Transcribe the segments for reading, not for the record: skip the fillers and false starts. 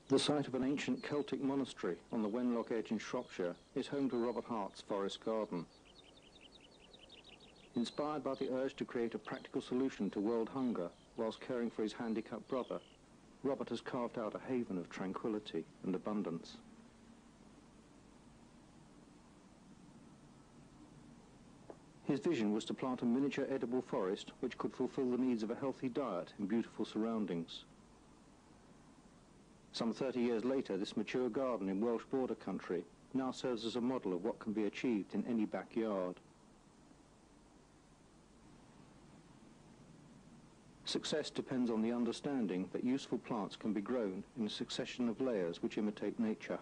The site of an ancient Celtic monastery on the Wenlock Edge in Shropshire is home to Robert Hart's forest garden. Inspired by the urge to create a practical solution to world hunger whilst caring for his handicapped brother, Robert has carved out a haven of tranquility and abundance. His vision was to plant a miniature edible forest which could fulfill the needs of a healthy diet in beautiful surroundings. Some 30 years later, this mature garden in Welsh border country now serves as a model of what can be achieved in any backyard. Success depends on the understanding that useful plants can be grown in a succession of layers which imitate nature.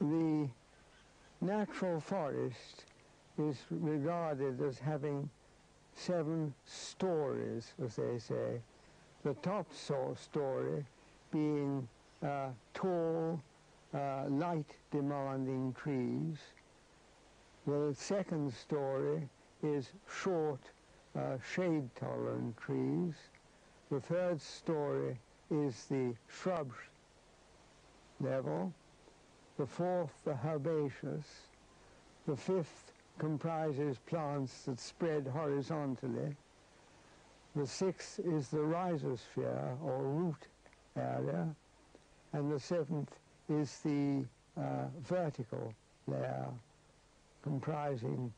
The natural forest is regarded as having 7 stories, as they say. The top story being tall, light-demanding trees. The second story is short, shade-tolerant trees. The third story is the shrub level. The fourth, the herbaceous. The fifth comprises plants that spread horizontally. The sixth is the rhizosphere, or root area, and the seventh is the vertical layer, comprising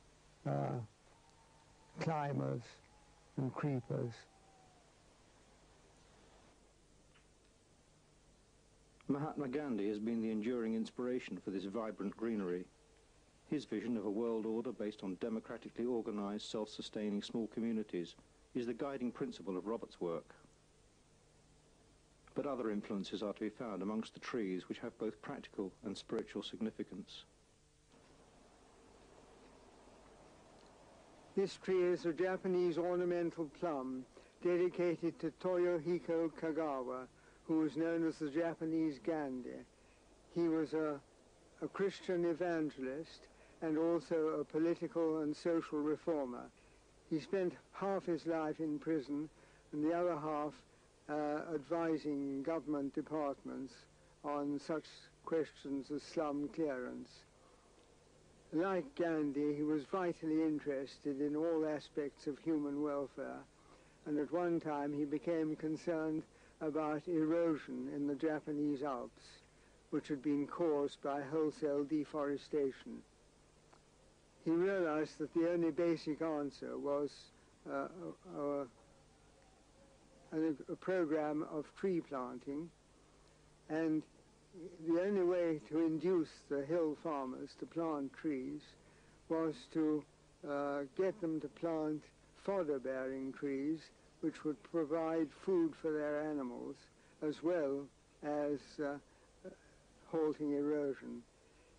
climbers and creepers. Mahatma Gandhi has been the enduring inspiration for this vibrant greenery. His vision of a world order based on democratically organized, self-sustaining small communities is the guiding principle of Robert's work. But other influences are to be found amongst the trees which have both practical and spiritual significance. This tree is a Japanese ornamental plum dedicated to Toyohiko Kagawa, who was known as the Japanese Gandhi. He was a Christian evangelist and also a political and social reformer. He spent half his life in prison and the other half advising government departments on such questions as slum clearance. Like Gandhi, he was vitally interested in all aspects of human welfare, and at one time he became concerned about erosion in the Japanese Alps, which had been caused by wholesale deforestation. He realized that the only basic answer was a program of tree planting, and the only way to induce the hill farmers to plant trees was to get them to plant fodder-bearing trees which would provide food for their animals as well as halting erosion.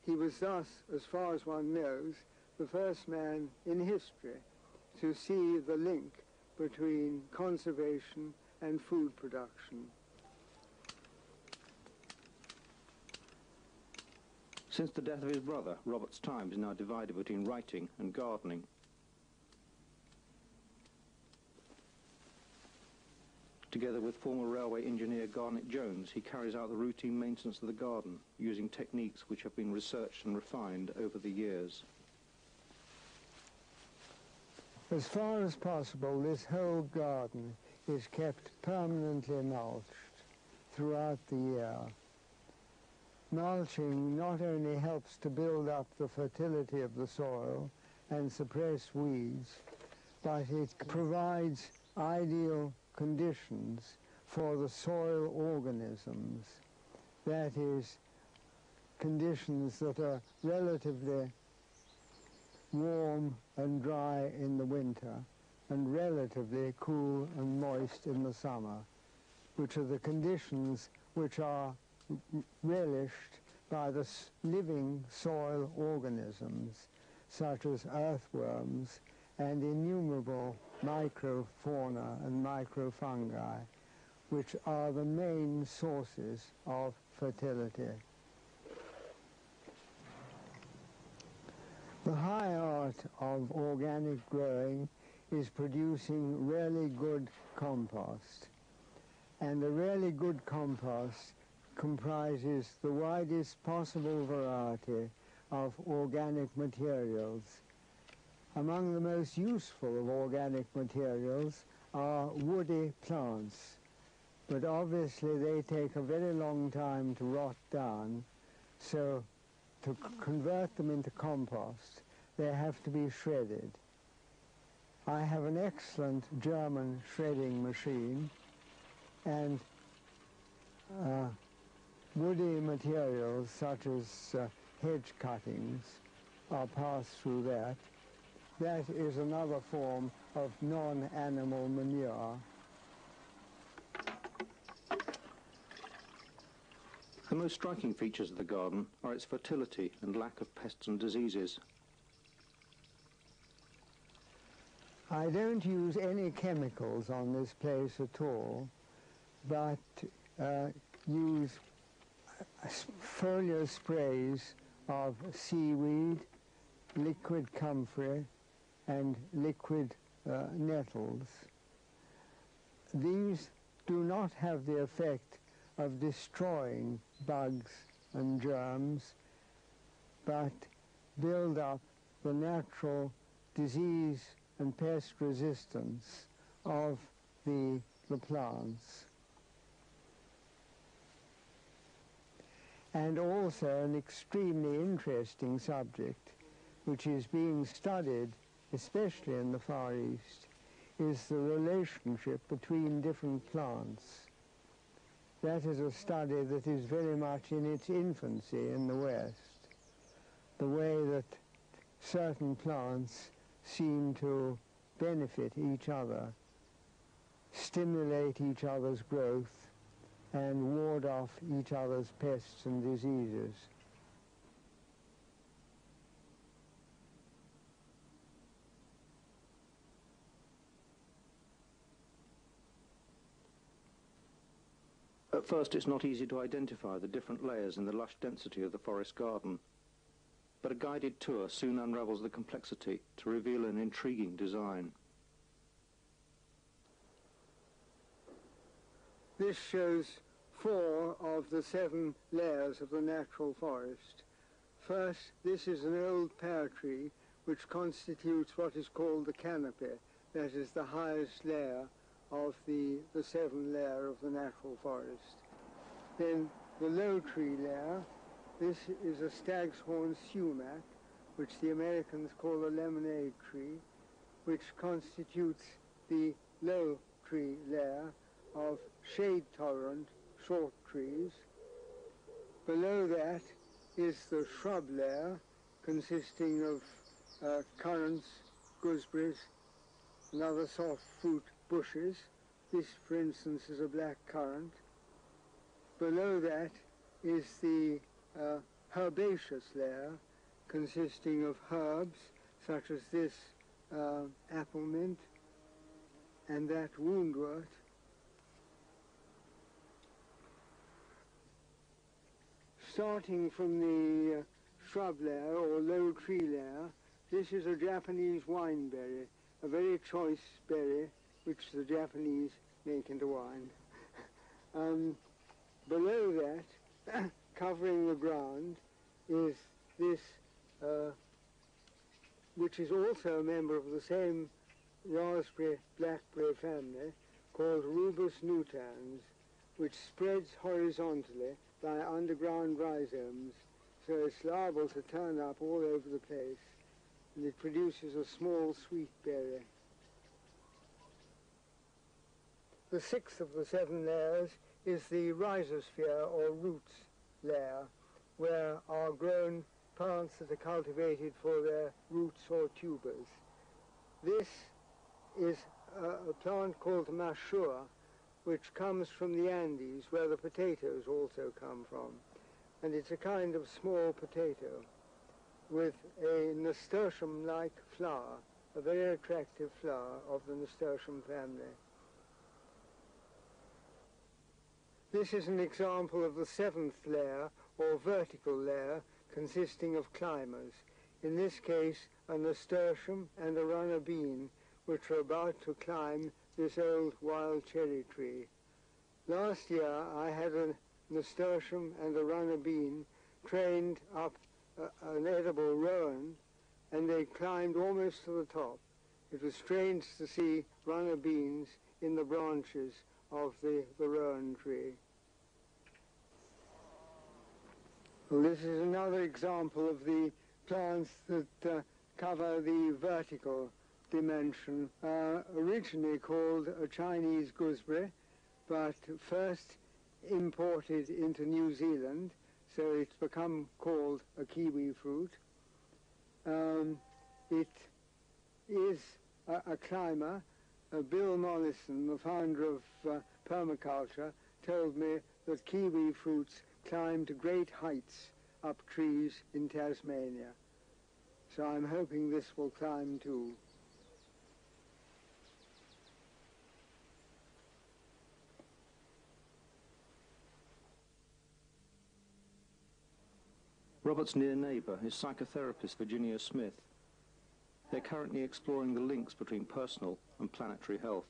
He was thus, as far as one knows, the first man in history to see the link between conservation and food production. Since the death of his brother, Robert's time is now divided between writing and gardening. Together with former railway engineer Garnet Jones, he carries out the routine maintenance of the garden using techniques which have been researched and refined over the years. As far as possible, this whole garden is kept permanently mulched throughout the year. Mulching not only helps to build up the fertility of the soil and suppress weeds, but it provides ideal conditions for the soil organisms. That is, conditions that are relatively warm and dry in the winter and relatively cool and moist in the summer, which are the conditions which are relished by the living soil organisms such as earthworms and innumerable microfauna and microfungi, which are the main sources of fertility. The high art of organic growing is producing really good compost. And a really good compost comprises the widest possible variety of organic materials. Among the most useful of organic materials are woody plants, but obviously they take a very long time to rot down, so to convert them into compost, they have to be shredded. I have an excellent German shredding machine, and woody materials such as hedge cuttings are passed through that. That is another form of non-animal manure. The most striking features of the garden are its fertility and lack of pests and diseases. I don't use any chemicals on this place at all, but use foliar sprays of seaweed, liquid comfrey, and liquid nettles. These do not have the effect of destroying bugs and germs, but build up the natural disease and pest resistance of the plants. And also an extremely interesting subject, which is being studied, especially in the Far East, is the relationship between different plants. That is a study that is very much in its infancy in the West. The way that certain plants seem to benefit each other, stimulate each other's growth, and ward off each other's pests and diseases. At first, it's not easy to identify the different layers in the lush density of the forest garden, but a guided tour soon unravels the complexity to reveal an intriguing design. This shows 4 of the 7 layers of the natural forest. First, this is an old pear tree which constitutes what is called the canopy, that is the highest layer of the 7 layer of the natural forest. Then the low tree layer, this is a stag's horn sumac, which the Americans call a lemonade tree, which constitutes the low tree layer of shade-tolerant short trees. Below that is the shrub layer, consisting of currants, gooseberries, and other soft fruit bushes. This, for instance, is a black currant. Below that is the herbaceous layer, consisting of herbs, such as this apple mint and that woundwort. Starting from the shrub layer or low tree layer, this is a Japanese wineberry, a very choice berry which the Japanese make into wine. Below that, covering the ground, is this, which is also a member of the same raspberry blackberry family, called Rubus nutans, which spreads horizontally by underground rhizomes, so it's liable to turn up all over the place, and it produces a small sweet berry. The 6th of the 7 layers is the rhizosphere or roots layer, where are grown plants that are cultivated for their roots or tubers. This is a plant called mashua, which comes from the Andes, where the potatoes also come from. And it's a kind of small potato with a nasturtium-like flower, a very attractive flower of the nasturtium family. This is an example of the 7th layer, or vertical layer, consisting of climbers. In this case, a nasturtium and a runner bean, which are about to climb this old wild cherry tree. Last year I had a nasturtium and a runner bean trained up an edible rowan, and they climbed almost to the top. It was strange to see runner beans in the branches of the rowan tree. Well, this is another example of the plants that cover the vertical dimension, originally called a Chinese gooseberry, but first imported into New Zealand, so it's become called a kiwi fruit. It is a climber. Bill Mollison, the founder of permaculture, told me that kiwi fruits climb to great heights up trees in Tasmania. So I'm hoping this will climb too. Robert's near neighbour is psychotherapist Virginia Smith. They're currently exploring the links between personal and planetary health.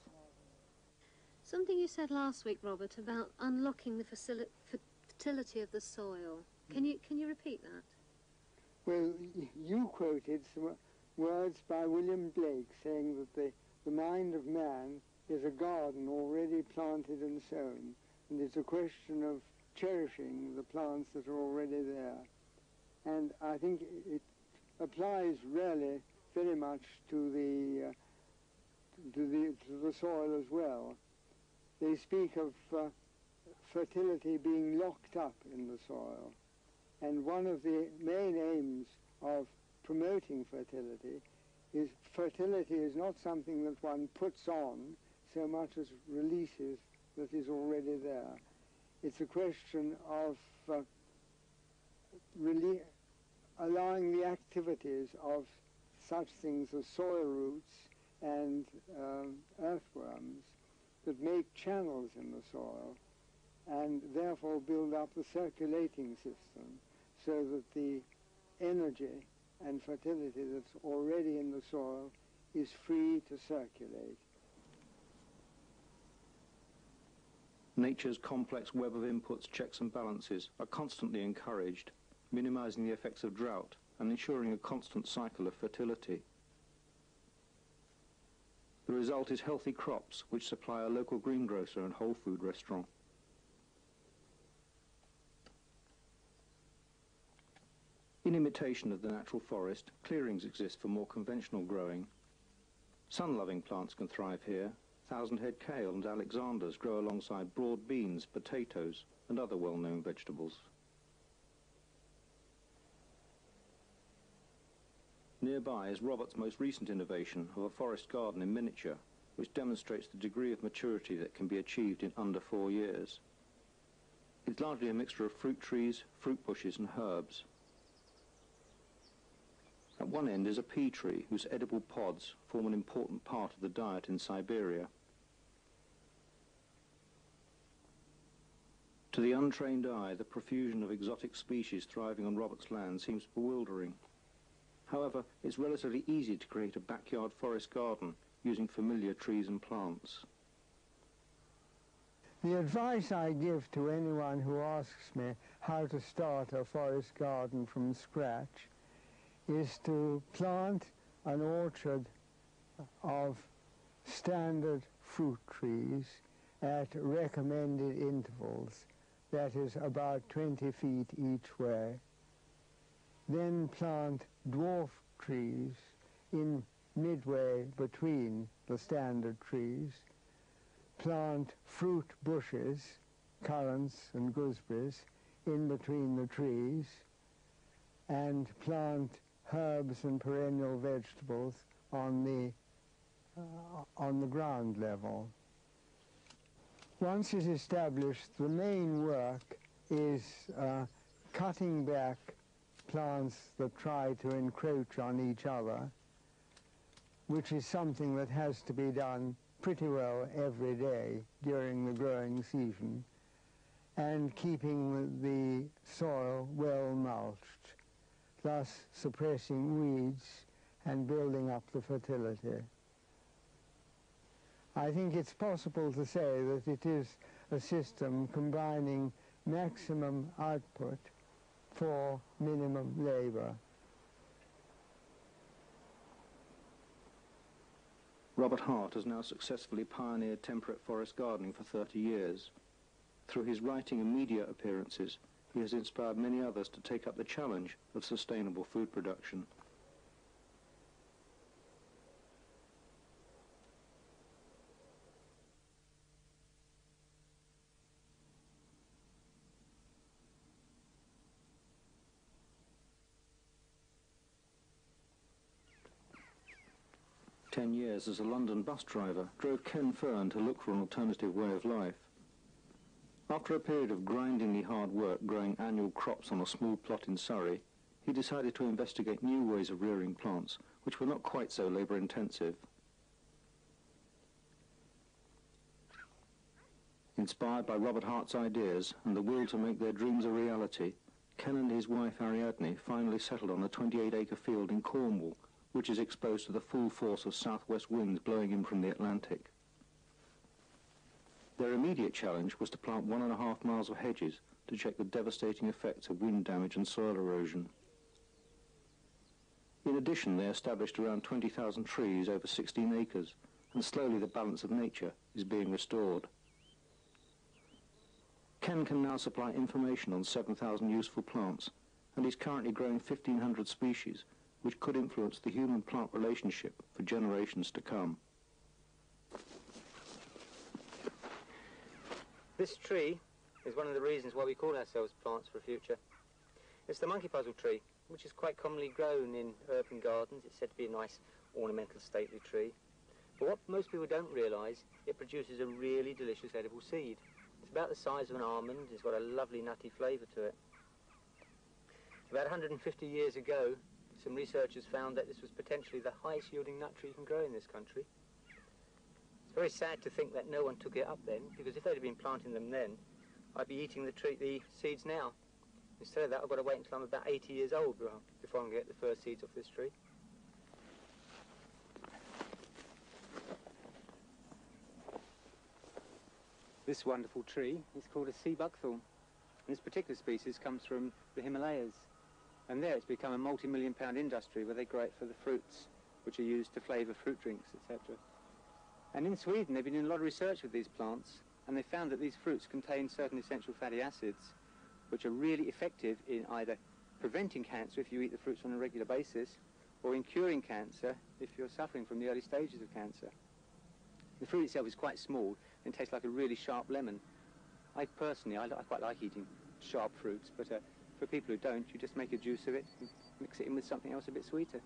Something you said last week, Robert, about unlocking the fertility of the soil. Can you repeat that? Well, you quoted some words by William Blake saying that the mind of man is a garden already planted and sown, and it's a question of cherishing the plants that are already there. And I think it applies really very much to the soil as well. They speak of fertility being locked up in the soil. And one of the main aims of promoting fertility is not something that one puts on so much as releases that is already there. It's a question of allowing the activities of such things as soil roots and earthworms that make channels in the soil and therefore build up the circulating system so that the energy and fertility that's already in the soil is free to circulate. Nature's complex web of inputs, checks and balances are constantly encouraged, minimizing the effects of drought and ensuring a constant cycle of fertility. The result is healthy crops which supply a local greengrocer and whole food restaurant. In imitation of the natural forest, clearings exist for more conventional growing. Sun-loving plants can thrive here. Thousand-head kale and Alexanders grow alongside broad beans, potatoes and other well-known vegetables. Nearby is Robert's most recent innovation of a forest garden in miniature, which demonstrates the degree of maturity that can be achieved in under 4 years. It's largely a mixture of fruit trees, fruit bushes and herbs. At one end is a pea tree whose edible pods form an important part of the diet in Siberia. To the untrained eye, the profusion of exotic species thriving on Robert's land seems bewildering. However, it's relatively easy to create a backyard forest garden using familiar trees and plants. The advice I give to anyone who asks me how to start a forest garden from scratch is to plant an orchard of standard fruit trees at recommended intervals, that is about 20 feet each way. Then plant dwarf trees in midway between the standard trees, plant fruit bushes, currants and gooseberries, in between the trees, and plant herbs and perennial vegetables on the ground level. Once it's established, the main work is cutting back plants that try to encroach on each other, which is something that has to be done pretty well every day during the growing season, and keeping the soil well mulched, thus suppressing weeds and building up the fertility. I think it's possible to say that it is a system combining maximum output for minimum labor. Robert Hart has now successfully pioneered temperate forest gardening for 30 years. Through his writing and media appearances, he has inspired many others to take up the challenge of sustainable food production. "10 years as a London bus driver drove Ken Fern to look for an alternative way of life. After a period of grindingly hard work growing annual crops on a small plot in Surrey, he decided to investigate new ways of rearing plants which were not quite so labour-intensive. Inspired by Robert Hart's ideas and the will to make their dreams a reality, Ken and his wife Ariadne finally settled on a 28-acre field in Cornwall, which is exposed to the full force of southwest winds blowing in from the Atlantic. Their immediate challenge was to plant 1.5 miles of hedges to check the devastating effects of wind damage and soil erosion. In addition, they established around 20,000 trees over 16 acres, and slowly the balance of nature is being restored. Ken can now supply information on 7,000 useful plants, and is currently growing 1,500 species, which could influence the human-plant relationship for generations to come. This tree is one of the reasons why we call ourselves Plants for a Future. It's the monkey puzzle tree, which is quite commonly grown in urban gardens. It's said to be a nice ornamental stately tree. But what most people don't realise, it produces a really delicious edible seed. It's about the size of an almond. It's got a lovely nutty flavour to it. About 150 years ago, some researchers found that this was potentially the highest yielding nut tree you can grow in this country. It's very sad to think that no one took it up then, because if they'd have been planting them then, I'd be eating the seeds now. Instead of that, I've got to wait until I'm about 80 years old before I can get the first seeds off this tree. This wonderful tree is called a sea buckthorn. This particular species comes from the Himalayas. And there it's become a multi-million-pound industry where they grow it for the fruits, which are used to flavour fruit drinks, etc. And in Sweden they've been doing a lot of research with these plants, and they found that these fruits contain certain essential fatty acids, which are really effective in either preventing cancer if you eat the fruits on a regular basis, or in curing cancer if you're suffering from the early stages of cancer. The fruit itself is quite small and tastes like a really sharp lemon. I personally quite like eating sharp fruits, but for people who don't, you just make a juice of it and mix it in with something else a bit sweeter.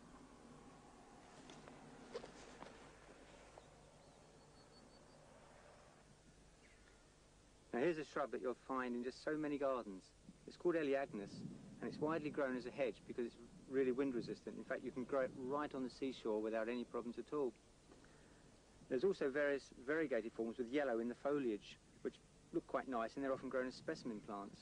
Now here's a shrub that you'll find in just so many gardens. It's called Elaeagnus, and it's widely grown as a hedge because it's really wind resistant. In fact, you can grow it right on the seashore without any problems at all. There's also various variegated forms with yellow in the foliage, which look quite nice, and they're often grown as specimen plants.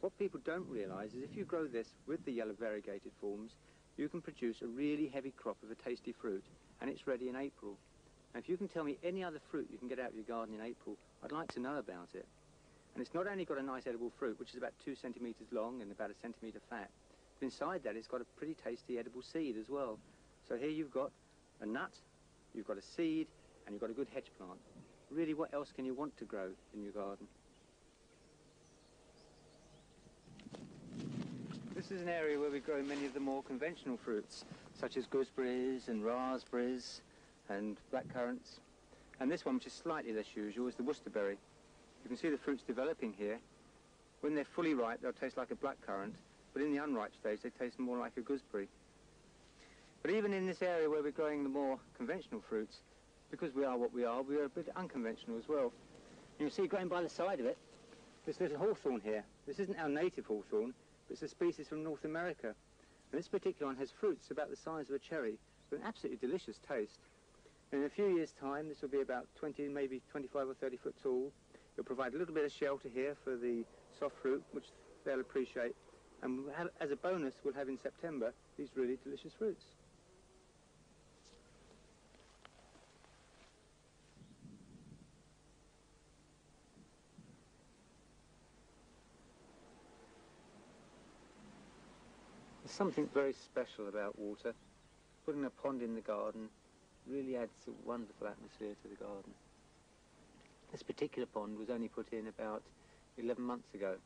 What people don't realise is if you grow this with the yellow variegated forms, you can produce a really heavy crop of a tasty fruit, and it's ready in April. And if you can tell me any other fruit you can get out of your garden in April, I'd like to know about it. And it's not only got a nice edible fruit, which is about 2 centimetres long and about 1 centimetre fat, but inside that it's got a pretty tasty edible seed as well. So here you've got a nut, you've got a seed, and you've got a good hedge plant. Really, what else can you want to grow in your garden? This is an area where we grow many of the more conventional fruits, such as gooseberries and raspberries and blackcurrants. And this one, which is slightly less usual, is the Worcesterberry. You can see the fruits developing here. When they're fully ripe, they'll taste like a blackcurrant, but in the unripe stage, they taste more like a gooseberry. But even in this area where we're growing the more conventional fruits, because we are what we are a bit unconventional as well. You can see growing by the side of it, this little hawthorn here. This isn't our native hawthorn, but it's a species from North America. And this particular one has fruits about the size of a cherry, with an absolutely delicious taste. And in a few years' time, this will be about 20, maybe 25 or 30 foot tall. It'll provide a little bit of shelter here for the soft fruit, which they'll appreciate. And we'll have, as a bonus, we'll have in September these really delicious fruits. There's something very special about water. Putting a pond in the garden really adds a wonderful atmosphere to the garden. This particular pond was only put in about 11 months ago.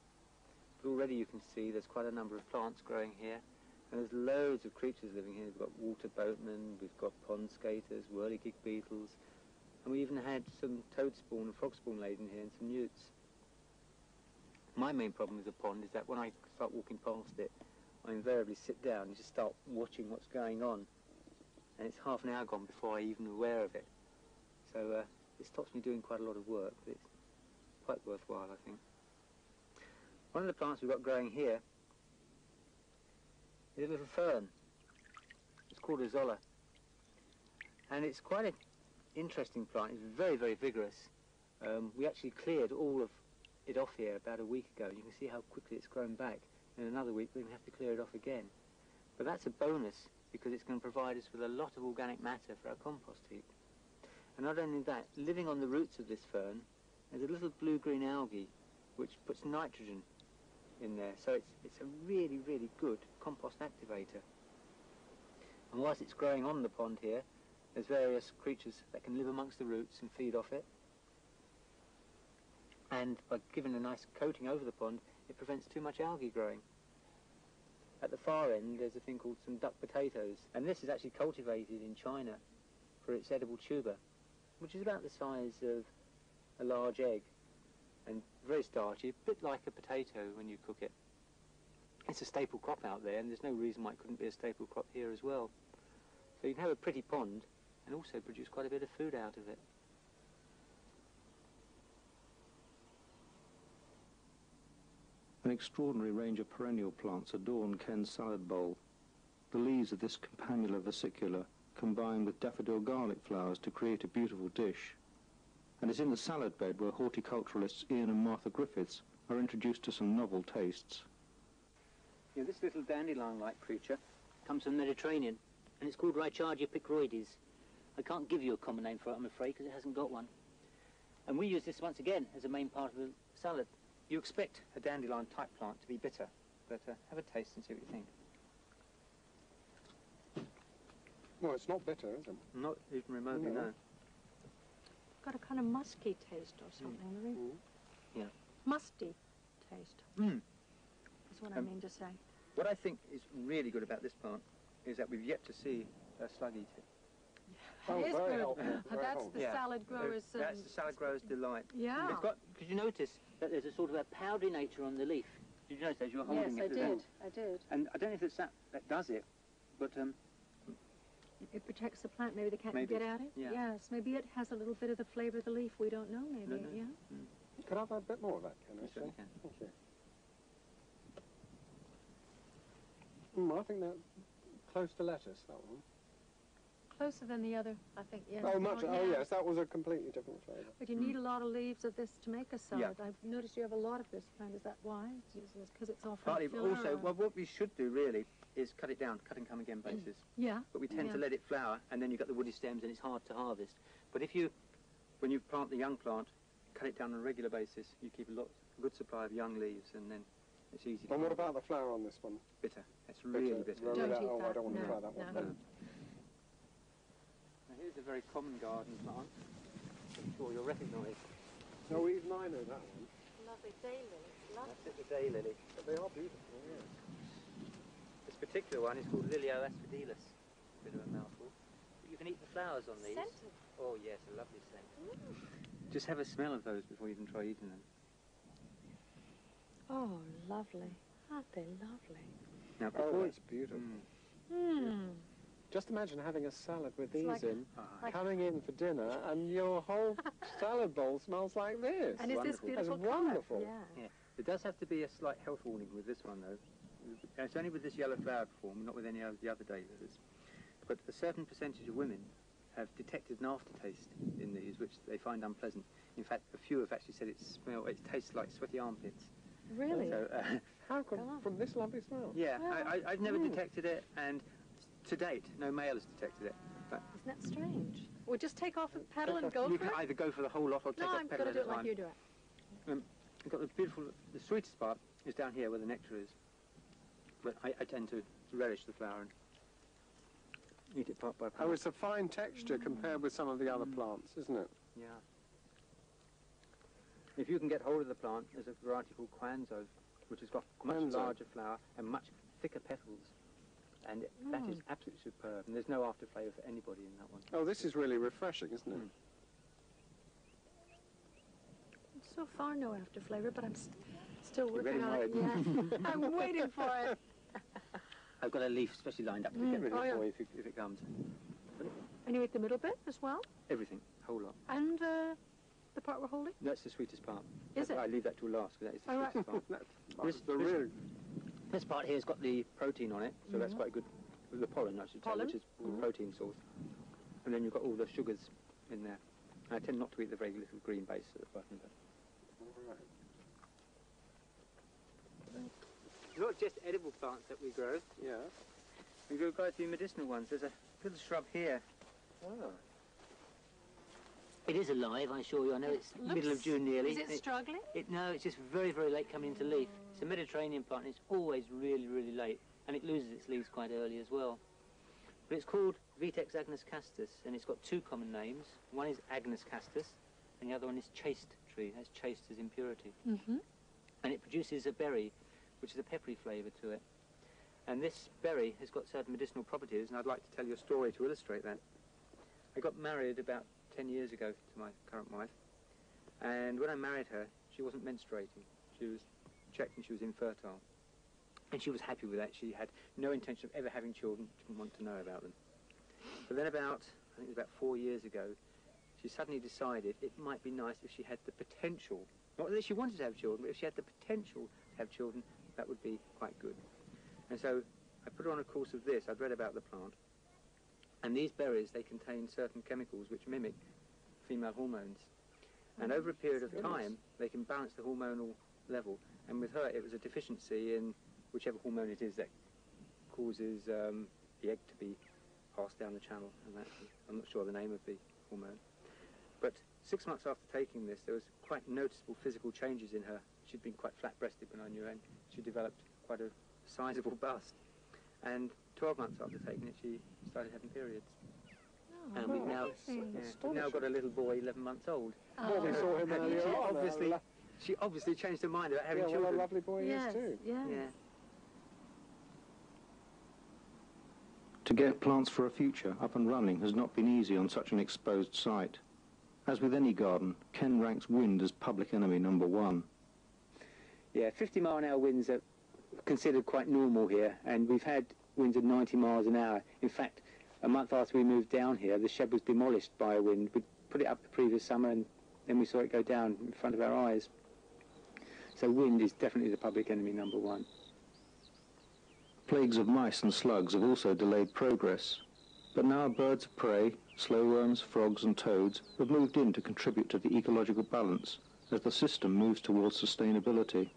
But already you can see there's quite a number of plants growing here, and there's loads of creatures living here. We've got water boatmen, we've got pond skaters, whirligig beetles, and we even had some toad spawn and frog spawn laid in here and some newts. My main problem with the pond is that when I start walking past it, I invariably sit down and just start watching what's going on, and it's half an hour gone before I'm even aware of it. So it stops me doing quite a lot of work, but it's quite worthwhile, I think. One of the plants we've got growing here is a little fern. It's called a zolla, and it's quite an interesting plant. It's very, very vigorous. We actually cleared all of it off here about a week ago. You can see how quickly it's grown back. In another week we're going to have to clear it off again. But that's a bonus, because it's going to provide us with a lot of organic matter for our compost heap. And not only that, living on the roots of this fern, there's a little blue-green algae which puts nitrogen in there. So it's a really, really good compost activator. And whilst it's growing on the pond here, there's various creatures that can live amongst the roots and feed off it. And by giving a nice coating over the pond, it prevents too much algae growing. At the far end, there's a thing called some duck potatoes, and this is actually cultivated in China for its edible tuber, which is about the size of a large egg, and very starchy, a bit like a potato when you cook it. It's a staple crop out there, and there's no reason why it couldn't be a staple crop here as well. So you can have a pretty pond and also produce quite a bit of food out of it. An extraordinary range of perennial plants adorn Ken's salad bowl. The leaves of this campanula vesicula combine with daffodil garlic flowers to create a beautiful dish. And it's in the salad bed where horticulturalists Ian and Martha Griffiths are introduced to some novel tastes. Yeah, this little dandelion-like creature comes from the Mediterranean, and it's called Richardia picroides. I can't give you a common name for it, I'm afraid, because it hasn't got one. And we use this once again as a main part of the salad. You expect a dandelion-type plant to be bitter, but have a taste and see what you think. No, it's not bitter, is it? Not even remotely, no. Got a kind of musky taste or something, really. Yeah. Musty taste. Is what I mean to say. What I think is really good about this plant is that we've yet to see a slug eat it. Oh, It is very good. helpful, very That's helpful. the salad growers. That's the salad grower's delight. Yeah. It's got, could you notice that there's a sort of a powdery nature on the leaf? Did you notice as you were Yes, holding I it? did. I did. And I don't know if it's that does it, but It protects the plant. Maybe the cat Maybe. can get at it. Yeah. Yes. Maybe it has a little bit of the flavour of the leaf. We don't know. Maybe. No, no. Yeah. Could I have a bit more of that, Ken? you certainly can. Thank you. I think that's close to lettuce, that one. Closer than the other, I think. Yes. Oh, much. yeah. Oh, yes, that was a completely different flavour. But you need a lot of leaves of this to make a salad. I've noticed you have a lot of this plant. Is that why? Because it's often Partly, but filler also, or- well, what we should do really is cut it down, cut and come again basis. Yeah. But we tend Yeah. to let it flower, and then you've got the woody stems, and it's hard to harvest. But if you, when you plant the young plant, cut it down on a regular basis, you keep a good supply of young leaves, and then it's easy to And what harvest. about the flower on this one? Bitter. It's really bitter. Rub it Don't out. eat Oh, I that. don't want to No, try that no. one. Now, here's a very common garden plant, I'm sure you'll recognise. No, even I know that one. Lovely daylily. That's it, the daylily. But they are beautiful, yes. This particular one is called Lilio asphodilus. Bit of a mouthful. But you can eat the flowers on these. Scented. Oh yes, a lovely scent. Just have a smell of those before you even try eating them. Oh, lovely. Aren't they lovely? Now Oh, before that's beautiful. Just imagine having a salad with these like- in, like- coming in for dinner, and your whole salad bowl smells like this. And is this wonderful. beautiful That's wonderful. colour? Yeah. Yeah, there does have to be a slight health warning with this one though. And it's only with this yellow flowered form, not with any of the other daylilies. But a certain percentage of women have detected an aftertaste in these, which they find unpleasant. In fact, a few have actually said it tastes like sweaty armpits. Really? So, How come, Oh. from this lovely smell? yeah, Wow. I've never detected it, and to date, no male has detected it. But Isn't that strange? Well, just take off and pedal and go you for can it. either go for the whole lot or take No, off I'm pedal going to at do a it time. like you do it. You've got the sweetest part is down here where the nectar is. but I tend to relish the flower and eat it part by part. Oh, it's a fine texture compared with some of the other plants, isn't it? Yeah. If you can get hold of the plant, there's a variety called Quanzo, which has got much Quanzo. larger flower and much thicker petals. And that is absolutely superb. And there's no after flavour for anybody in that one. Oh, this is really refreshing, isn't it? So far, no after flavour, but I'm still You're working on it. ready, Yeah, I'm waiting for it. I've got a leaf especially lined up to get rid of Oh, it yeah. for you if it comes. And you ate the middle bit as well? Everything, whole lot. And the part we're holding? That's the sweetest part. Is it? I leave that till last, because that is the All right. sweetest part. That's the real... This part here has got the protein on it, so that's quite good. The pollen, I should say, Pollen. which is the protein source. And then you've got all the sugars in there. And I tend not to eat the very little green base at the bottom. It's not just edible plants that we grow. Yeah. We grow quite a few medicinal ones. There's a little shrub here. Oh. It is alive, I assure you. I know it's middle of June nearly. Is it struggling? No, it's just very, very late coming into leaf. It's a Mediterranean plant, and it's always really, really late. And it loses its leaves quite early as well. But it's called Vitex agnus castus, and it's got two common names. One is agnus castus, and the other one is chaste tree. That's chaste as impurity. Mm-hmm. And it produces a berry, which is a peppery flavour to it. And this berry has got certain medicinal properties, and I'd like to tell you a story to illustrate that. I got married about 10 years ago to my current wife, and when I married her, she wasn't menstruating. She was checked and she was infertile. And she was happy with that. She had no intention of ever having children, didn't want to know about them. But then I think it was about 4 years ago, she suddenly decided it might be nice if she had the potential, not that she wanted to have children, but if she had the potential to have children, that would be quite good. And so I put her on a course of this. I'd read about the plant. And these berries, they contain certain chemicals which mimic female hormones. And over a period of time, they can balance the hormonal level. And with her, it was a deficiency in whichever hormone it is that causes the egg to be passed down the channel. And that, I'm not sure the name of the hormone. But 6 months after taking this, there was quite noticeable physical changes in her. She'd been quite flat-breasted when I knew her, and she developed quite a sizable bust. And 12 months after taking it, she started having periods. Oh, And we've now got a little boy, 11 months old. Well, we saw him earlier on. She obviously changed her mind about having Yeah, children. what a lovely boy he is too. Yes. Yeah. To get plants for a future up and running has not been easy on such an exposed site. As with any garden, Ken ranks wind as public enemy number one. Yeah, 50-mile-an-hour winds are considered quite normal here, and we've had winds of 90 miles an hour. In fact, a month after we moved down here, the shed was demolished by a wind. We put it up the previous summer, and then we saw it go down in front of our eyes. So wind is definitely the public enemy number one. Plagues of mice and slugs have also delayed progress. But now birds of prey, slowworms, frogs and toads have moved in to contribute to the ecological balance as the system moves towards sustainability.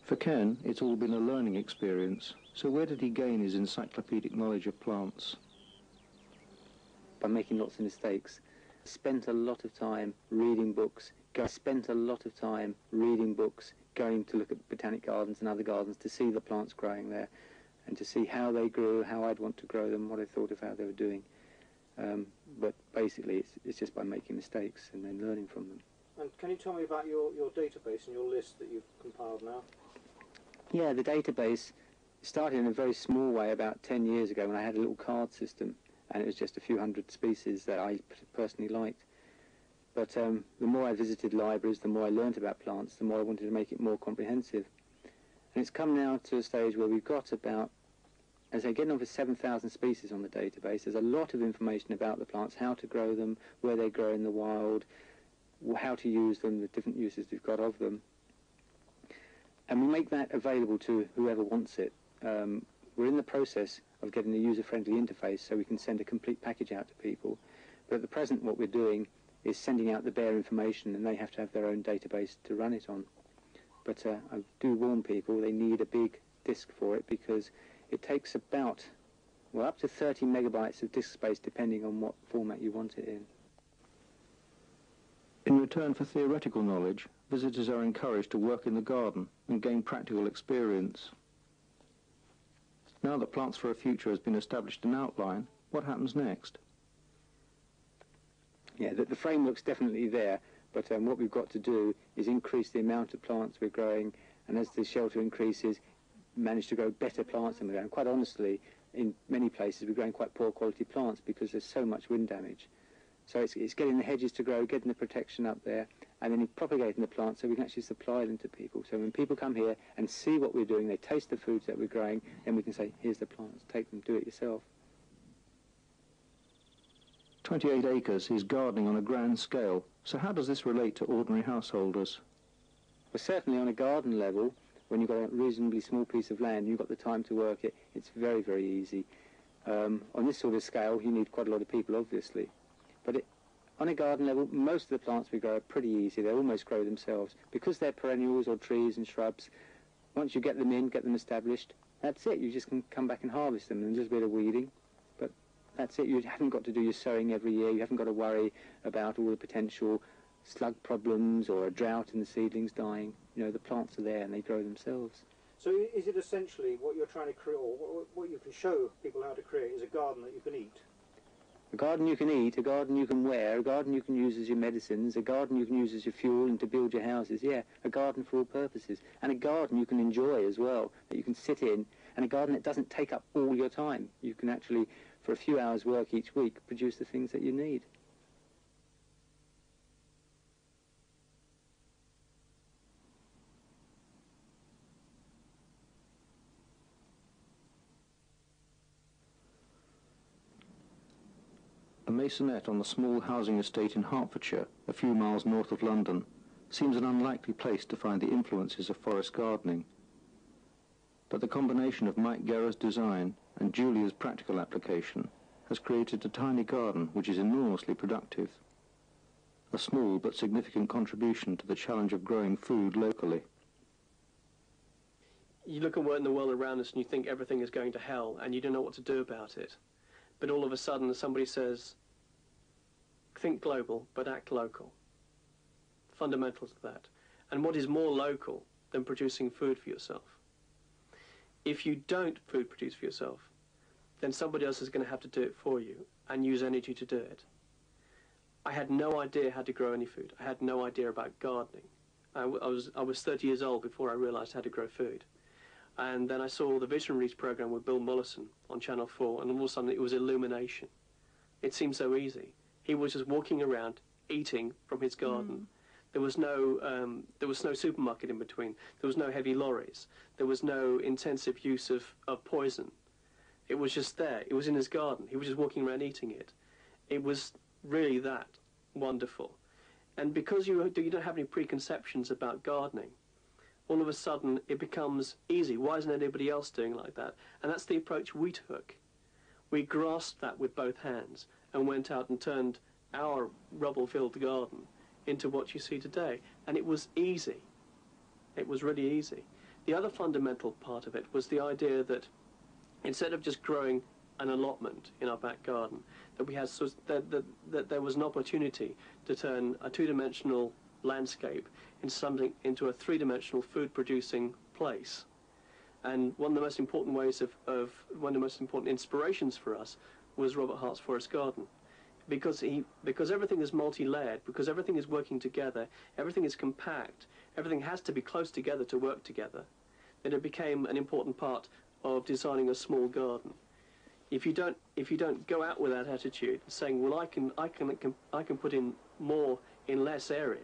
For Ken, it's all been a learning experience, so where did he gain his encyclopedic knowledge of plants? By making lots of mistakes. Spent a lot of time reading books. Spent a lot of time reading books, going to look at botanic gardens and other gardens to see the plants growing there and to see how they grew, how I'd want to grow them, what I thought of how they were doing. But basically it's just by making mistakes and then learning from them. And can you tell me about your database and your list that you've compiled now? Yeah, the database started in a very small way about 10 years ago when I had a little card system, and it was just a few hundred species that I personally liked. But the more I visited libraries, the more I learned about plants, the more I wanted to make it more comprehensive. And it's come now to a stage where we've got about, as I say, getting on for 7,000 species on the database. There's a lot of information about the plants, how to grow them, where they grow in the wild, how to use them, the different uses we've got of them. And we make that available to whoever wants it. We're in the process of getting a user-friendly interface so we can send a complete package out to people. But at the present, what we're doing is sending out the bare information, and they have to have their own database to run it on. But I do warn people they need a big disk for it, because it takes about, well, up to 30 megabytes of disk space depending on what format you want it in. In return for theoretical knowledge, visitors are encouraged to work in the garden and gain practical experience. Now that Plants for a Future has been established in outline, what happens next? Yeah, the framework's definitely there, but what we've got to do is increase the amount of plants we're growing, and as the shelter increases, manage to grow better plants than we're growing. Quite honestly, in many places we're growing quite poor quality plants because there's so much wind damage. So it's getting the hedges to grow, getting the protection up there, and then propagating the plants so we can actually supply them to people. So when people come here and see what we're doing, they taste the foods that we're growing, then we can say, here's the plants, take them, do it yourself. 28 acres is gardening on a grand scale, so how does this relate to ordinary householders? Well, certainly on a garden level, when you've got a reasonably small piece of land, you've got the time to work it, it's very, very easy. On this sort of scale, you need quite a lot of people, obviously. But on a garden level, most of the plants we grow are pretty easy. They almost grow themselves. Because they're perennials or trees and shrubs, once you get them in, get them established, that's it. You just can come back and harvest them and just a bit of weeding. But that's it. You haven't got to do your sowing every year. You haven't got to worry about all the potential slug problems or a drought and the seedlings dying. You know, the plants are there and they grow themselves. So is it essentially what you're trying to create, or what you can show people how to create, is a garden that you can eat? A garden you can eat, a garden you can wear, a garden you can use as your medicines, a garden you can use as your fuel and to build your houses. Yeah, a garden for all purposes. And a garden you can enjoy as well, that you can sit in, and a garden that doesn't take up all your time. You can actually, for a few hours' work each week, produce the things that you need. A maisonette on the small housing estate in Hertfordshire, a few miles north of London, seems an unlikely place to find the influences of forest gardening. But the combination of Mike Guerra's design and Julia's practical application has created a tiny garden which is enormously productive. A small but significant contribution to the challenge of growing food locally. You look at what in the world around us and you think everything is going to hell and you don't know what to do about it. But all of a sudden somebody says, think global, but act local. Fundamental to that. And what is more local than producing food for yourself? If you don't food produce for yourself, then somebody else is going to have to do it for you and use energy to do it. I had no idea how to grow any food. I had no idea about gardening. I was 30 years old before I realized how to grow food. And then I saw the Visionaries program with Bill Mollison on Channel 4, and all of a sudden it was illumination. It seemed so easy. He was just walking around, eating from his garden. There was no supermarket in between. There was no heavy lorries. There was no intensive use of poison. It was just there. It was in his garden. He was just walking around eating it. It was really that wonderful. And because you don't have any preconceptions about gardening, all of a sudden it becomes easy. Why isn't anybody else doing like that? And that's the approach we took. We grasped that with both hands and went out and turned our rubble-filled garden into what you see today. And it was easy. It was really easy. The other fundamental part of it was the idea that instead of just growing an allotment in our back garden, that we had that there was an opportunity to turn a two-dimensional landscape into a three-dimensional food-producing place. And one of the most important ways one of the most important inspirations for us was Robert Hart's forest garden, because everything is multi-layered, because everything is working together, everything is compact, everything has to be close together to work together. Then it became an important part of designing a small garden. If you don't go out with that attitude, saying, well, I can put in more in less area,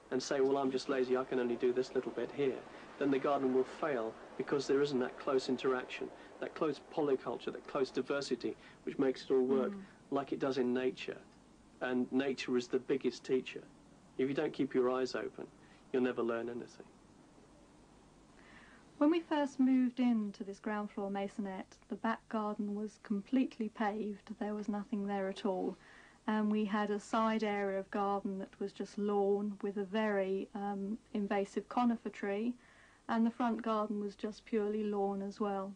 and say, well, I'm just lazy, I can only do this little bit here, then the garden will fail because there isn't that close interaction, that close polyculture, that close diversity, which makes it all work like it does in nature. And nature is the biggest teacher. If you don't keep your eyes open, you'll never learn anything. When we first moved into this ground floor maisonette, the back garden was completely paved. There was nothing there at all. And we had a side area of garden that was just lawn with a very invasive conifer tree, and the front garden was just purely lawn as well.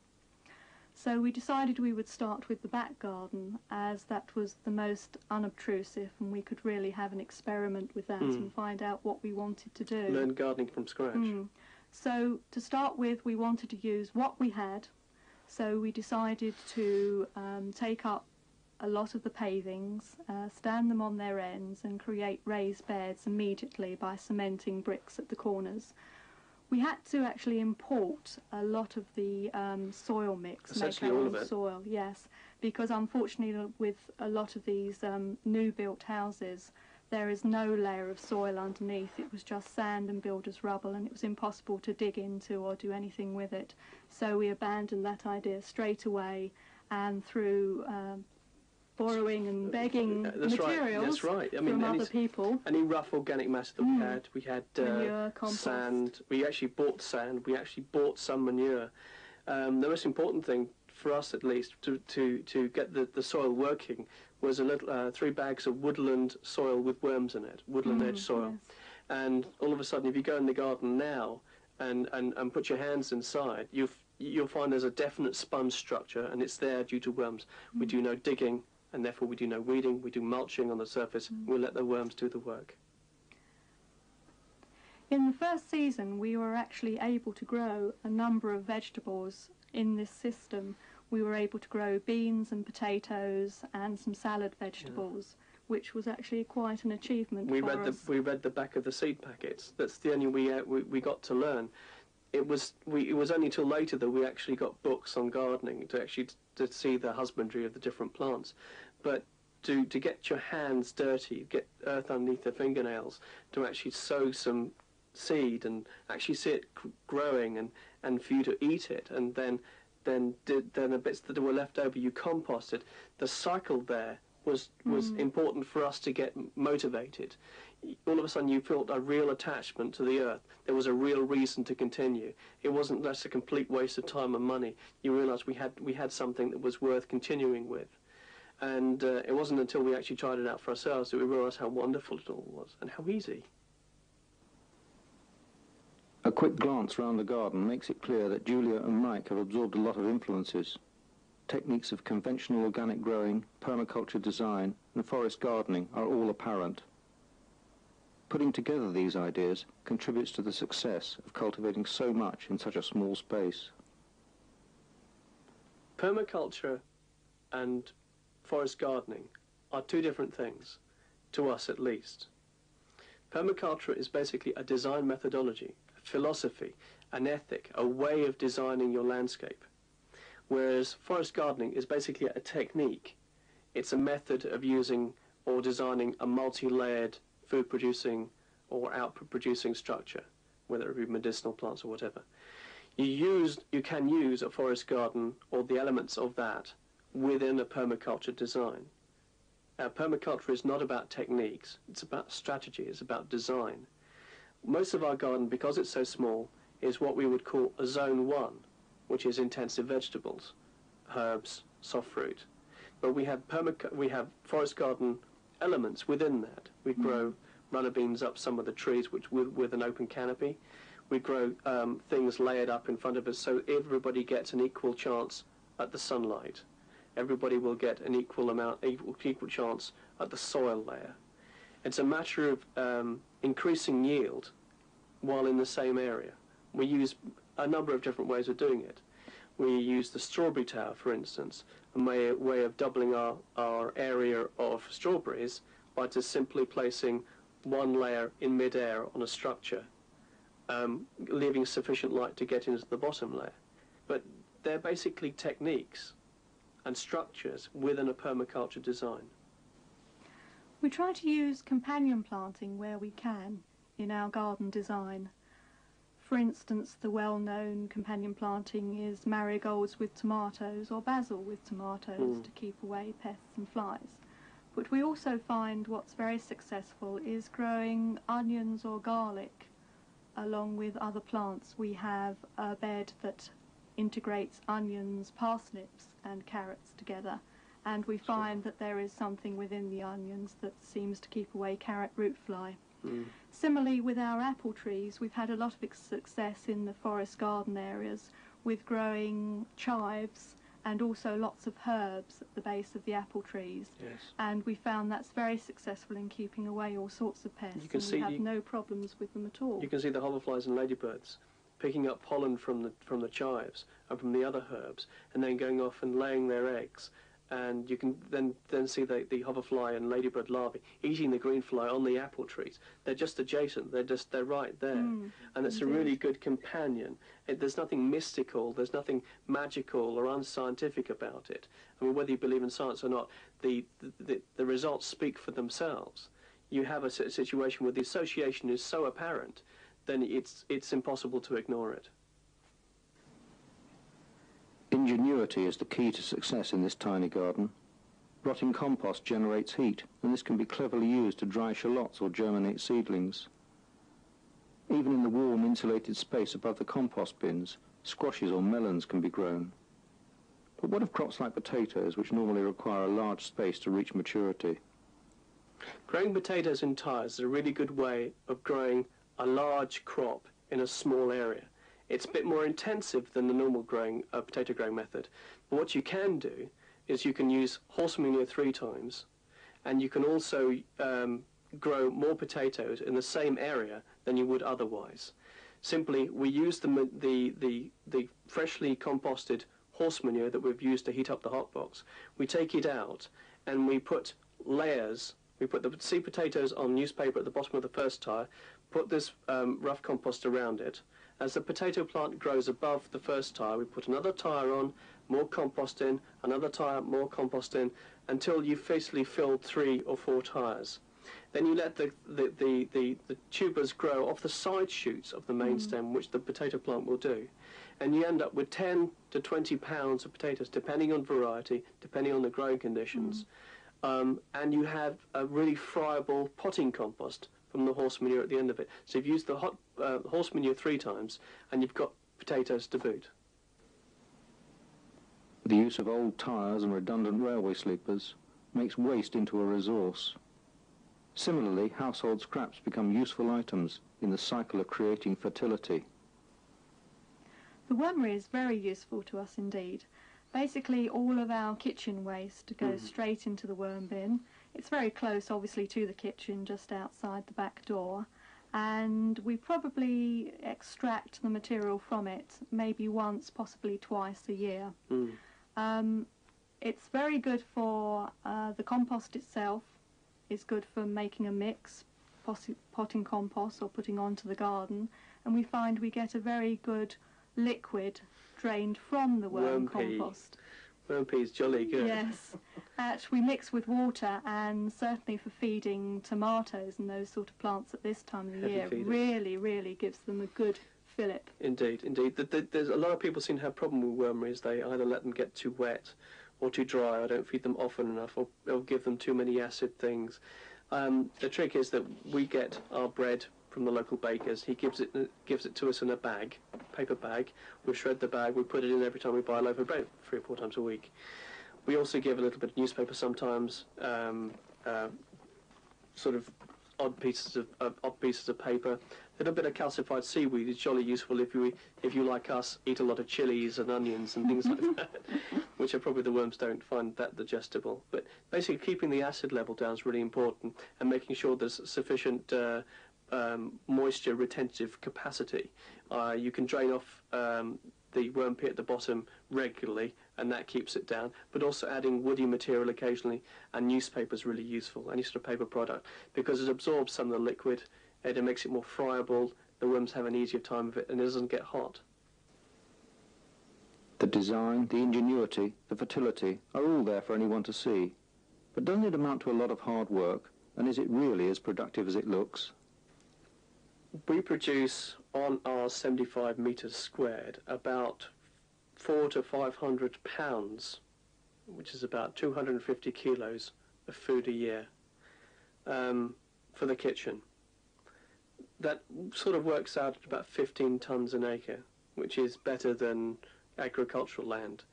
So we decided we would start with the back garden, as that was the most unobtrusive and we could really have an experiment with that and find out what we wanted to do. Learn gardening from scratch. So to start with, we wanted to use what we had, So we decided to take up a lot of the pavings, stand them on their ends and create raised beds immediately by cementing bricks at the corners. We had to actually import a lot of the soil mix, essentially make our all own of it. soil, yes, because unfortunately with a lot of these new built houses there is no layer of soil underneath. It was just sand and builder's rubble, and it was impossible to dig into or do anything with it. So we abandoned that idea straight away, and through borrowing and begging materials from other people. Any rough organic matter that we had manure, compost. Sand. We actually bought sand. We actually bought some manure. The most important thing for us, at least, to get the soil working was a little 3 bags of woodland soil with worms in it, woodland edge soil. Yes. And all of a sudden, if you go in the garden now and put your hands inside, you'll find there's a definite sponge structure, and it's there due to worms. We do no digging, and therefore we do no weeding. We do mulching on the surface. We'll let the worms do the work. In the first season, we were actually able to grow a number of vegetables in this system. We were able to grow beans and potatoes and some salad vegetables, which was actually quite an achievement for us. We read the back of the seed packets. That's the only we got to learn. It was only till later that we actually got books on gardening to see the husbandry of the different plants. But to get your hands dirty, get earth underneath the fingernails, to actually sow some seed and actually see it growing and for you to eat it, and then the bits that were left over you composted. The cycle there was important for us to get motivated. All of a sudden you felt a real attachment to the earth. There was a real reason to continue. It wasn't just a complete waste of time and money. You realised we had something that was worth continuing with. And it wasn't until we actually tried it out for ourselves that we realised how wonderful it all was and how easy. A quick glance round the garden makes it clear that Julia and Mike have absorbed a lot of influences. Techniques of conventional organic growing, permaculture design and forest gardening are all apparent. Putting together these ideas contributes to the success of cultivating so much in such a small space. Permaculture and forest gardening are two different things, to us at least. Permaculture is basically a design methodology, a philosophy, an ethic, a way of designing your landscape. Whereas forest gardening is basically a technique. It's a method of using or designing a multi-layered food-producing or output-producing structure, whether it be medicinal plants or whatever. You can use a forest garden or the elements of that within a permaculture design. Permaculture is not about techniques, it's about strategy, it's about design. Most of our garden, because it's so small, is what we would call a zone 1, which is intensive vegetables, herbs, soft fruit. But we have forest garden elements within that. We grow runner beans up some of the trees with an open canopy. We grow things layered up in front of us so everybody gets an equal chance at the sunlight. Everybody will get an equal chance at the soil layer. It's a matter of increasing yield while in the same area. We use a number of different ways of doing it. We use the strawberry tower, for instance, a way of doubling our area of strawberries by just simply placing one layer in mid-air on a structure, leaving sufficient light to get into the bottom layer. But they're basically techniques and structures within a permaculture design. We try to use companion planting where we can in our garden design. For instance, the well-known companion planting is marigolds with tomatoes or basil with tomatoes to keep away pests and flies. But we also find what's very successful is growing onions or garlic along with other plants. We have a bed that integrates onions, parsnips and carrots together, and we find that there is something within the onions that seems to keep away carrot root fly. Similarly, with our apple trees, we've had a lot of success in the forest garden areas with growing chives and also lots of herbs at the base of the apple trees. Yes. And we found that's very successful in keeping away all sorts of pests. You can and we have no problems with them at all. You can see the hoverflies and ladybirds picking up pollen from the chives and from the other herbs, and then going off and laying their eggs. And you can then see the hoverfly and ladybird larvae eating the greenfly on the apple trees. They're just adjacent. They're right there, and it's a really good companion. There's nothing mystical. There's nothing magical or unscientific about it. I mean, whether you believe in science or not, the results speak for themselves. You have a situation where the association is so apparent, then it's impossible to ignore it. Ingenuity is the key to success in this tiny garden. Rotting compost generates heat, and this can be cleverly used to dry shallots or germinate seedlings. Even in the warm, insulated space above the compost bins, squashes or melons can be grown. But what of crops like potatoes, which normally require a large space to reach maturity? Growing potatoes in tyres is a really good way of growing a large crop in a small area. It's a bit more intensive than the normal potato growing method. But what you can do is you can use horse manure 3 times, and you can also grow more potatoes in the same area than you would otherwise. Simply, we use the freshly composted horse manure that we've used to heat up the hot box. We take it out and we put layers. We put the seed potatoes on newspaper at the bottom of the first tyre, put this rough compost around it. As the potato plant grows above the first tyre, we put another tyre on, more compost in, another tyre, more compost in, until you've basically filled 3 or 4 tyres. Then you let the tubers grow off the side shoots of the main stem, which the potato plant will do. And you end up with 10 to 20 pounds of potatoes, depending on variety, depending on the growing conditions. And you have a really friable potting compost from the horse manure at the end of it. So you've used the horse manure 3 times, and you've got potatoes to boot. The use of old tyres and redundant railway sleepers makes waste into a resource. Similarly, household scraps become useful items in the cycle of creating fertility. The wormery is very useful to us indeed. Basically, all of our kitchen waste goes straight into the worm bin. It's very close, obviously, to the kitchen, just outside the back door, and we probably extract the material from it maybe once, possibly twice a year. It's very good for the compost itself. It's good for making a mix, potting compost or putting onto the garden, and we find we get a very good liquid drained from the worm compost. Worm pea is jolly good. Yes, we mix with water, and certainly for feeding tomatoes and those sort of plants at this time of the year, really gives them a good fillip. Indeed, indeed. There's a lot of people seem to have a problem with wormeries. They either let them get too wet or too dry, or don't feed them often enough, or give them too many acid things. The trick is that we get our bread from the local bakers. He gives it to us in a bag, paper bag. We shred the bag, we put it in every time we buy a loaf of bread, 3 or 4 times a week. We also give a little bit of newspaper sometimes, sort of odd pieces of paper. A little bit of calcified seaweed is jolly useful if you like us eat a lot of chilies and onions and things like that, which are probably the worms don't find that digestible. But basically, keeping the acid level down is really important, and making sure there's sufficient moisture retentive capacity. You can drain off the worm pea at the bottom regularly, and that keeps it down, but also adding woody material occasionally, and newspaper is really useful, any sort of paper product, because it absorbs some of the liquid, and it makes it more friable. The worms have an easier time of it, and it doesn't get hot. The design, the ingenuity, the fertility are all there for anyone to see. But doesn't it amount to a lot of hard work, and is it really as productive as it looks? We produce on our 75 metres squared about 400 to 500 pounds, which is about 250 kilos of food a year for the kitchen. That sort of works out at about 15 tonnes an acre, which is better than agricultural land.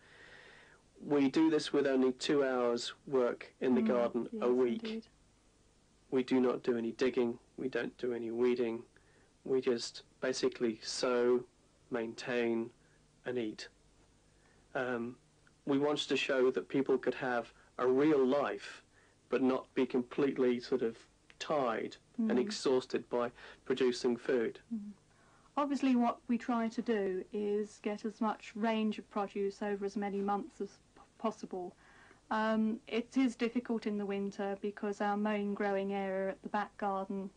We do this with only 2 hours work in the garden a week. Indeed. We do not do any digging, we don't do any weeding. We just basically sow, maintain, and eat. We wanted to show that people could have a real life, but not be completely sort of tied and exhausted by producing food. Obviously what we try to do is get as much range of produce over as many months as possible. It is difficult in the winter because our main growing area at the back garden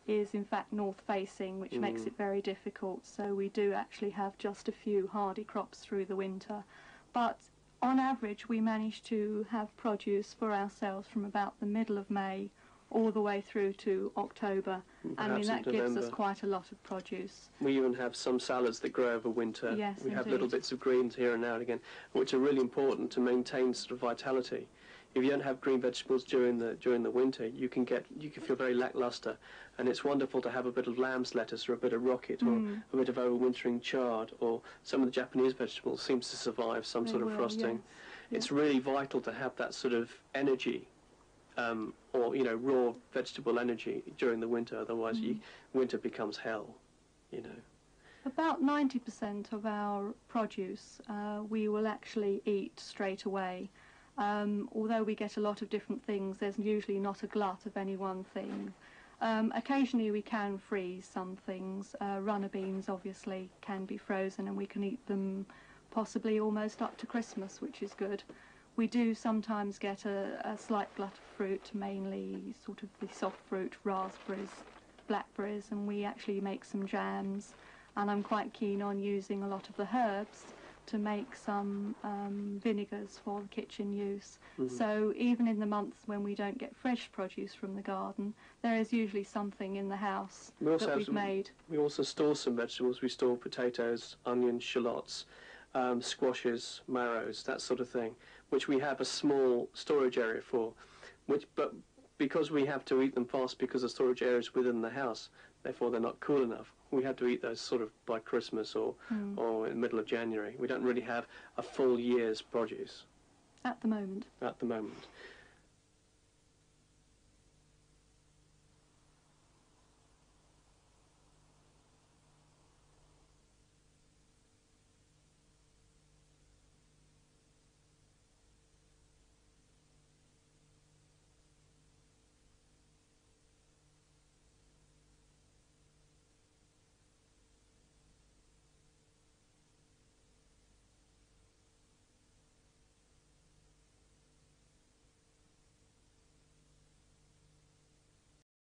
is in fact north facing, which makes it very difficult, so we do actually have just a few hardy crops through the winter. But on average we manage to have produce for ourselves from about the middle of May all the way through to October. I mean, that gives us quite a lot of produce. We even have some salads that grow over winter. Yes, we have indeed. little bits of greens here and now and again, which are really important to maintain sort of vitality. If you don't have green vegetables during the winter, you can feel very lackluster, and it's wonderful to have a bit of lamb's lettuce or a bit of rocket or a bit of overwintering chard, or some of the Japanese vegetables seem to survive some sort of frosting. Yes. It's really vital to have that sort of energy, or raw vegetable energy during the winter. Otherwise, winter becomes hell. About 90% of our produce we will actually eat straight away. Although we get a lot of different things, there's usually not a glut of any one thing. Occasionally we can freeze some things. Runner beans obviously can be frozen, and we can eat them possibly almost up to Christmas, which is good. We do sometimes get a slight glut of fruit, mainly sort of the soft fruit, raspberries, blackberries, and we actually make some jams, and I'm quite keen on using a lot of the herbs to make some vinegars for the kitchen use. So even in the months when we don't get fresh produce from the garden, there is usually something in the house that we've made. We also store some vegetables. We store potatoes, onions, shallots, squashes, marrows, that sort of thing, which we have a small storage area for, but because we have to eat them fast because the storage area is within the house, therefore they're not cool enough. We have to eat those sort of by Christmas or in the middle of January. We don't really have a full year's produce. At the moment. At the moment.